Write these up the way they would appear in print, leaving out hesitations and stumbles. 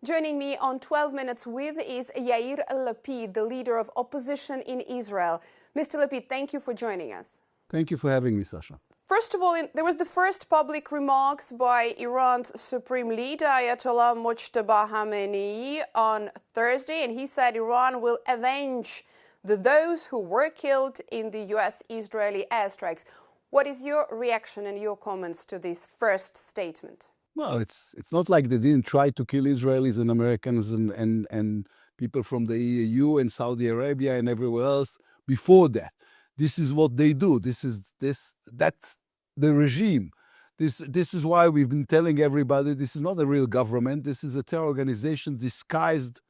Joining me on 12 Minutes With is Yair Lapid, the leader of opposition in Israel. Mr. Lapid, thank you for joining us. Thank you for having me, Sasha. First of all, there was the first public remarks by Iran's supreme leader, Ayatollah Mojtaba Khamenei, on Thursday, and he said Iran will avenge those who were killed in the US-Israeli airstrikes. What is your reaction and your comments to this first statement? Well, it's not like they didn't try to kill Israelis and Americans and people from the EU and Saudi Arabia and everywhere else before that. This is what they do. That's the regime. This is why we've been telling everybody this is not a real government. This is a terror organization disguised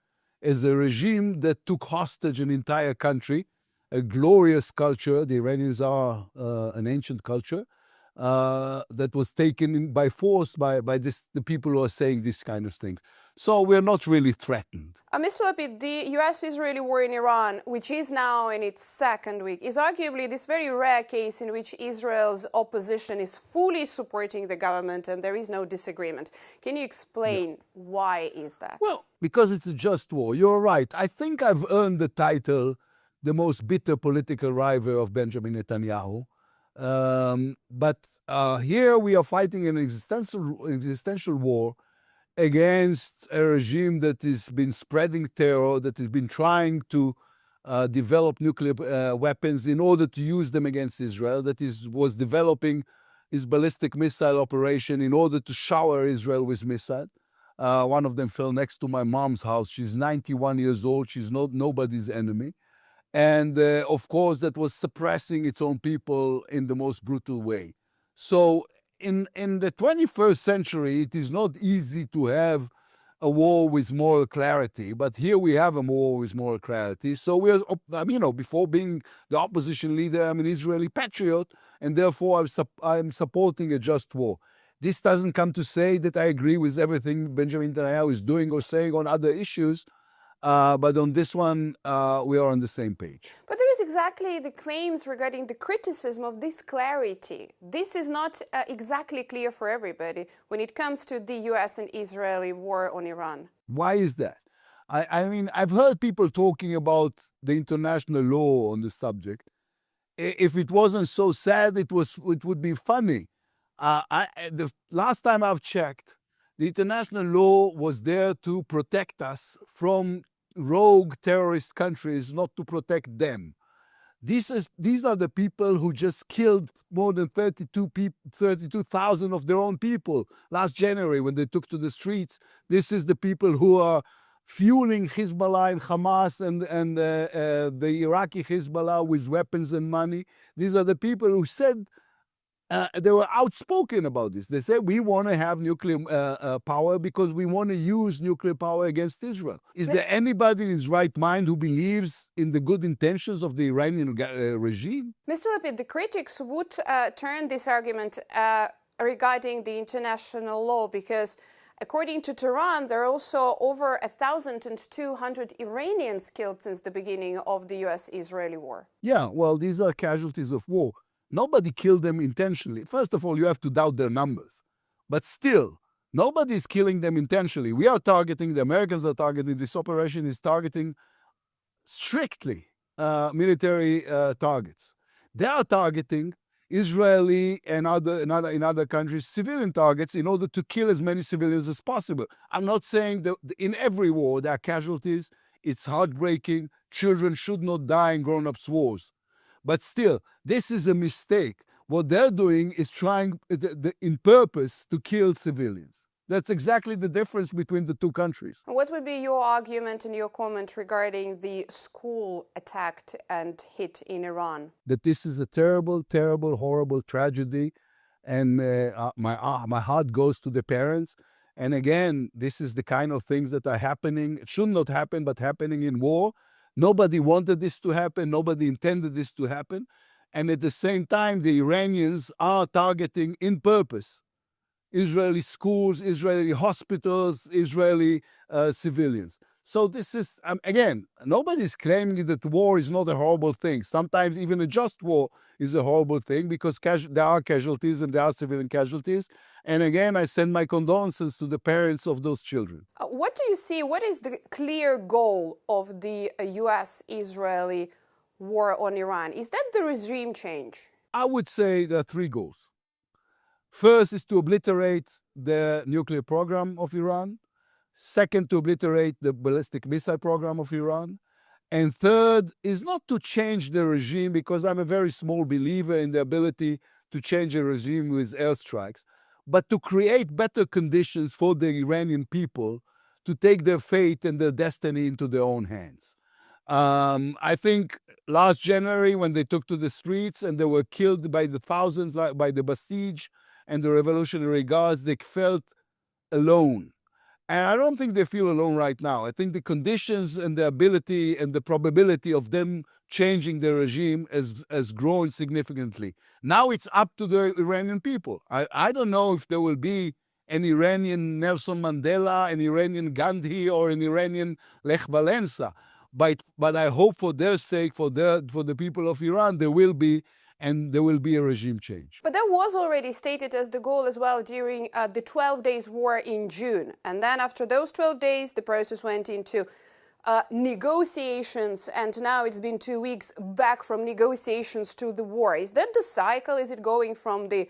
as a regime that took hostage an entire country, a glorious culture. The Iranians are an ancient culture that was taken by force by the people who are saying this kind of things. So we're not really threatened. Mr. Lapid, the US-Israeli war in Iran, which is now in its second week, is arguably this very rare case in which Israel's opposition is fully supporting the government and there is no disagreement. Can you explain why is that? Well, because it's a just war. You're right. I think I've earned the title, the most bitter political rival of Benjamin Netanyahu. But here we are fighting an existential war against a regime that has been spreading terror, that has been trying to develop nuclear weapons in order to use them against Israel, was developing his ballistic missile operation in order to shower Israel with missiles. One of them fell next to my mom's house. She's 91 years old. She's nobody's enemy. And of course, that was suppressing its own people in the most brutal way. So in the 21st century, it is not easy to have a war with moral clarity. But here we have a war with moral clarity. So we're, before being the opposition leader, I'm an Israeli patriot, and therefore I'm supporting a just war. This doesn't come to say that I agree with everything Benjamin Netanyahu is doing or saying on other issues. But on this one, we are on the same page. But there is exactly the claims regarding the criticism of this clarity. This is not exactly clear for everybody when it comes to the US and Israeli war on Iran. Why is that? I mean, I've heard people talking about the international law on the subject. If it wasn't so sad, it would be funny. The last time I've checked, the international law was there to protect us from rogue terrorist countries, not to protect them. These are the people who just killed more than 32,000 of their own people last January when they took to the streets. This is the people who are fueling Hezbollah and Hamas and the Iraqi Hezbollah with weapons and money. These are the people who said, they were outspoken about this. They said, we want to have nuclear power because we want to use nuclear power against Israel. Is there anybody in his right mind who believes in the good intentions of the Iranian regime? Mr. Lapid, the critics would turn this argument regarding the international law because according to Tehran, there are also over 1,200 Iranians killed since the beginning of the US-Israeli war. Yeah, well, these are casualties of war. Nobody killed them intentionally. First of all, you have to doubt their numbers. But still, nobody is killing them intentionally. We are targeting, the Americans are targeting, this operation is targeting strictly military targets. They are targeting Israeli and in other countries, civilian targets in order to kill as many civilians as possible. I'm not saying that in every war there are casualties. It's heartbreaking. Children should not die in grown-ups' wars. But still, this is a mistake. What they're doing is trying in purpose to kill civilians. That's exactly the difference between the two countries. What would be your argument and your comment regarding the school attacked and hit in Iran? That this is a terrible, terrible, horrible tragedy. And my heart goes to the parents. And again, this is the kind of things that are happening. It should not happen, but happening in war. Nobody wanted this to happen. Nobody intended this to happen. And at the same time, the Iranians are targeting in purpose Israeli schools, Israeli hospitals, Israeli civilians. So this is, again, nobody's claiming that war is not a horrible thing. Sometimes even a just war is a horrible thing because there are casualties and there are civilian casualties. And again, I send my condolences to the parents of those children. What do you see? What is the clear goal of the US-Israeli war on Iran? Is that the regime change? I would say there are three goals. First is to obliterate the nuclear program of Iran. Second, to obliterate the ballistic missile program of Iran. And third is not to change the regime, because I'm a very small believer in the ability to change a regime with airstrikes, but to create better conditions for the Iranian people to take their fate and their destiny into their own hands. I think last January, when they took to the streets and they were killed by the thousands, by the Basij and the Revolutionary Guards, they felt alone. And I don't think they feel alone right now. I think the conditions and the ability and the probability of them changing the regime has grown significantly. Now it's up to the Iranian people. I don't know if there will be an Iranian Nelson Mandela, an Iranian Gandhi, or an Iranian Lech Walesa. But I hope for their sake, for the people of Iran, there will be, and there will be a regime change. But that was already stated as the goal as well during the 12 days war in June. And then after those 12 days, the process went into negotiations, and now it's been 2 weeks back from negotiations to the war. Is that the cycle? Is it going from the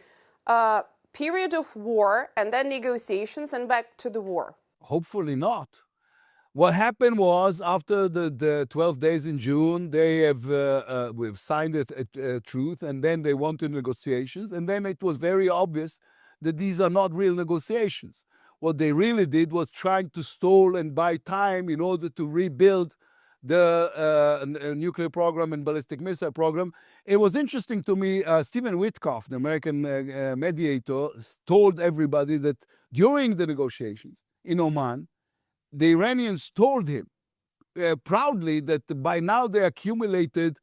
period of war and then negotiations and back to the war? Hopefully not. What happened was, after the 12 days in June, they we've signed a truce, and then they wanted negotiations, and then it was very obvious that these are not real negotiations. What they really did was trying to stall and buy time in order to rebuild the nuclear program and ballistic missile program. It was interesting to me, Stephen Witkoff, the American mediator, told everybody that during the negotiations in Oman, the Iranians told him proudly that by now they accumulated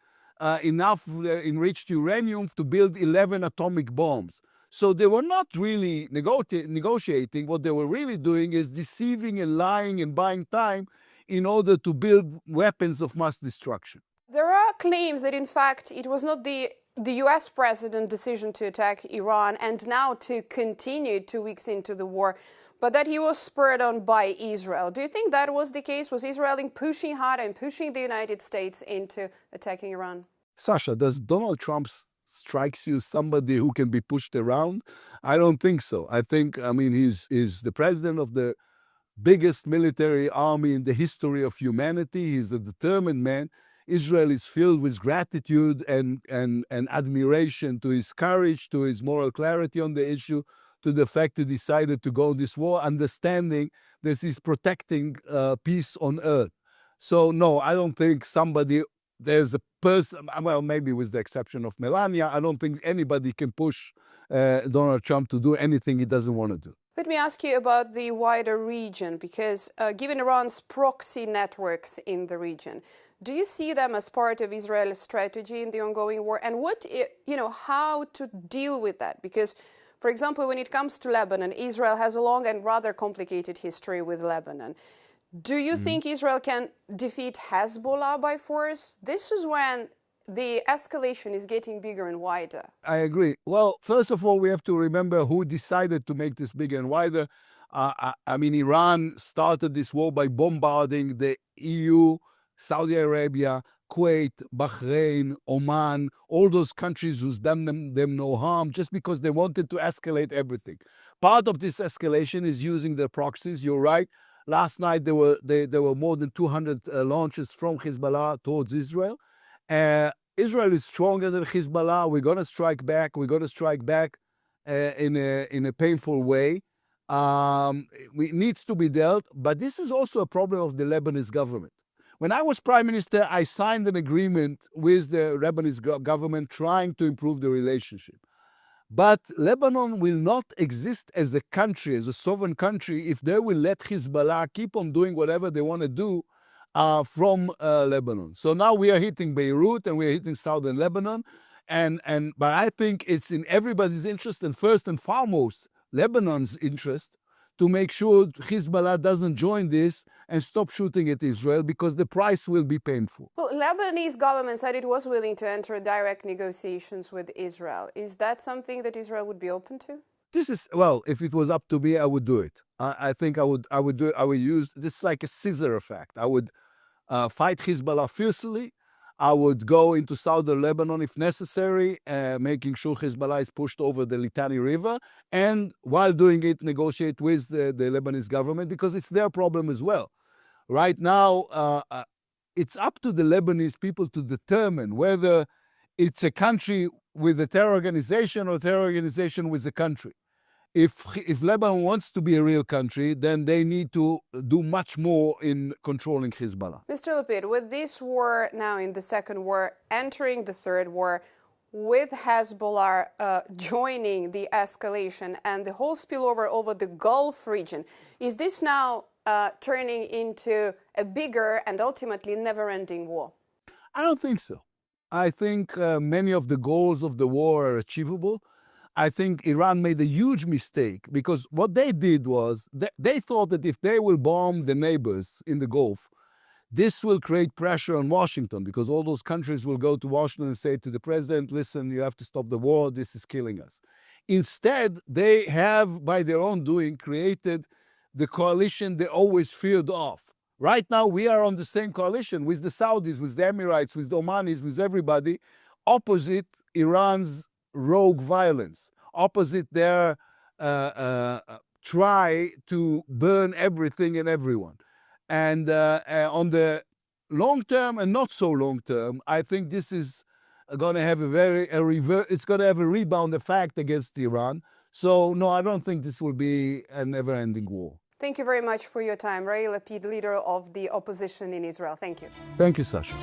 enough enriched uranium to build 11 atomic bombs. So they were not really negotiating. What they were really doing is deceiving and lying and buying time in order to build weapons of mass destruction. There are claims that, in fact, it was not the US president's decision to attack Iran and now to continue 2 weeks into the war, but that he was spurred on by Israel. Do you think that was the case? Was Israel pushing hard and pushing the United States into attacking Iran? Sasha, does Donald Trump strikes you somebody who can be pushed around? I don't think so. I mean, he's the president of the biggest military army in the history of humanity. He's a determined man. Israel is filled with gratitude and admiration to his courage, to his moral clarity on the issue, to the fact he decided to go this war, understanding that he's protecting peace on earth. So no, I don't think there's a person, well, maybe with the exception of Melania, I don't think anybody can push Donald Trump to do anything he doesn't want to do. Let me ask you about the wider region, because given Iran's proxy networks in the region, do you see them as part of Israel's strategy in the ongoing war? And how to deal with that? Because, for example, when it comes to Lebanon, Israel has a long and rather complicated history with Lebanon. Do you think Israel can defeat Hezbollah by force? This is when the escalation is getting bigger and wider. I agree. Well, first of all, we have to remember who decided to make this bigger and wider. I mean, Iran started this war by bombarding the EU, Saudi Arabia, Kuwait, Bahrain, Oman, all those countries who's done them no harm, just because they wanted to escalate everything. Part of this escalation is using the proxies. You're right. Last night there were more than 200 launches from Hezbollah towards Israel. Israel is stronger than Hezbollah. We're going to strike back. We're going to strike back in a painful way. It needs to be dealt, but this is also a problem of the Lebanese government. When I was prime minister, I signed an agreement with the Lebanese government trying to improve the relationship. But Lebanon will not exist as a country, as a sovereign country, if they will let Hezbollah keep on doing whatever they want to do from Lebanon. So now we are hitting Beirut and we are hitting southern Lebanon. But I think it's in everybody's interest, and first and foremost, Lebanon's interest, to make sure Hezbollah doesn't join this and stop shooting at Israel, because the price will be painful. Well, Lebanese government said it was willing to enter direct negotiations with Israel. Is that something that Israel would be open to? This is, well, if it was up to me, I would do it. I think I would do it. I would use this like a scissor effect. I would fight Hezbollah fiercely. I would go into southern Lebanon if necessary, making sure Hezbollah is pushed over the Litani River, and while doing it, negotiate with the Lebanese government, because it's their problem as well. Right now, it's up to the Lebanese people to determine whether it's a country with a terror organization or a terror organization with a country. If Lebanon wants to be a real country, then they need to do much more in controlling Hezbollah. Mr. Lapid, with this war now in the second war, entering the third war, with Hezbollah joining the escalation and the whole spillover over the Gulf region, is this now turning into a bigger and ultimately never-ending war? I don't think so. I think many of the goals of the war are achievable. I think Iran made a huge mistake, because what they did was they thought that if they will bomb the neighbors in the Gulf, this will create pressure on Washington, because all those countries will go to Washington and say to the president, listen, you have to stop the war, this is killing us. Instead, they have, by their own doing, created the coalition they always feared of. Right now, we are on the same coalition with the Saudis, with the Emirates, with the Omanis, with everybody, opposite Iran's rogue violence, opposite their try to burn everything and everyone. And on the long term and not so long term, I think this is going to have it's going to have a rebound effect against Iran. So no, I don't think this will be a never-ending war. Thank you very much for your time. Yair Lapid, leader of the opposition in Israel. Thank you. Thank you, Sasha.